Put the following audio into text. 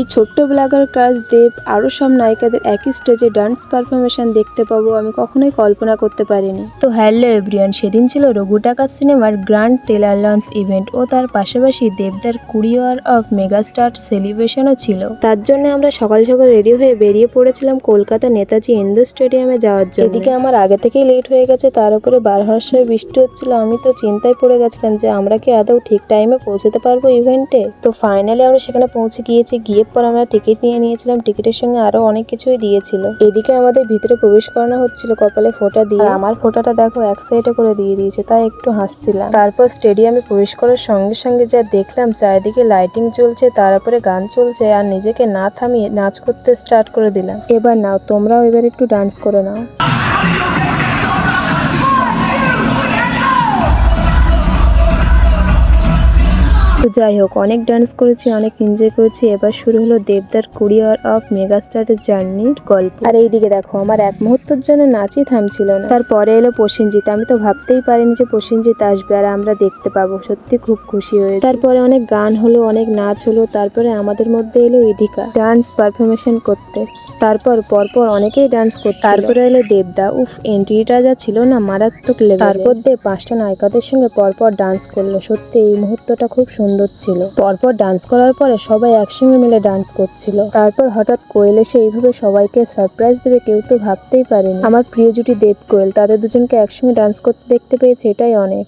এই ছোট্ট blogger crush দেব আরও সব নায়িকাদের একই স্টেজে ডান্স পারফরমেশন দেখতে পাবো আমি কখনোই কল্পনা করতে পারিনি। তো হ্যালো এভরিওয়ান, সেদিন ছিল রঘু টাকার সিনেমার গ্র্যান্ড ট্রেলার লঞ্চ ইভেন্ট ও তার পাশাপাশি দেবদার 20 ইয়ার অফ মেগাস্টার সেলিব্রেশনও ছিল। তার জন্য আমরা সকাল সকাল রেডি হয়ে বেরিয়ে পড়েছিলাম কলকাতা নেতাজি ইন্ডোর স্টেডিয়ামে যাওয়ার জন্য। এদিকে আমার আগে থেকেই লেট হয়ে গেছে, তার উপরে বার হওয়ার সময় বৃষ্টি হচ্ছিল। আমি তো চিন্তায় পড়ে গেছিলাম যে আমরা কি আদৌ ঠিক টাইমে পৌঁছতে পারবো ইভেন্টে। তো ফাইনালি আমরা সেখানে পৌঁছে গিয়েছি। গিয়ে পর আমরা টিকিট নিয়ে নিয়েছিলাম, টিকিটের সঙ্গে আরো অনেক কিছুই দিয়েছিল। এদিকে আমাদের ভিতরে প্রবেশ করানো হচ্ছিল কপালে ফোঁটা দিয়ে। আমার ফোঁটাটা দেখো এক সাইডে করে দিয়ে দিয়েছে, তাই একটু হাসছিলাম। তারপর স্টেডিয়ামে প্রবেশ করার সঙ্গে সঙ্গে যা দেখলাম, চারিদিকে লাইটিং চলছে, তার উপরে গান চলছে, আর নিজেকে না থামিয়ে নাচ করতে স্টার্ট করে দিলাম। এবার নাও তোমরাও এবার একটু ডান্স করে নাও। তো যাই হোক, অনেক ডান্স করেছি, অনেক এনজয় করেছি। এবার শুরু হলো দেবদার 20 ইয়ার অফ মেগাস্টারের জার্নির গল্প। আর এইদিকে দেখো আমার এক মুহূর্তের জন্য নাচই থামছিল না। তারপরে এলো প্রসেনজিৎ। আমি তো ভাবতেই পারিনি যে প্রসেনজিৎ আসবে আর আমরা দেখতে পাবো, সত্যি খুব খুশি হয়েছে। তারপরে অনেক গান হলো, অনেক নাচ হলো। তারপরে আমাদের মধ্যে এলো ইধিকা ডান্স পারফরমেশন করতে। তারপর পরপর অনেকেই ডান্স করতে। তারপরে এলো দেবদা। উফ, এন্ট্রিটা যা ছিল না মারাত্মক লেভেল। তারপর দেব 5টা নায়িকাদের সঙ্গে পরপর ডান্স করলো। সত্যি এই মুহূর্তটা খুব সুন্দর ছিল। পরপর ডান্স করার পরে সবাই একসঙ্গে মিলে ডান্স করছিল। তারপর হঠাৎ কোয়েল এসে এইভাবে সবাইকে সারপ্রাইজ দেবে কেউ তো ভাবতেই পারেনি। আমার প্রিয় জুটি দেব কোয়েল, তাদের দুজনকে একসঙ্গে ডান্স করতে দেখতে পেয়েছে, এটাই অনেক।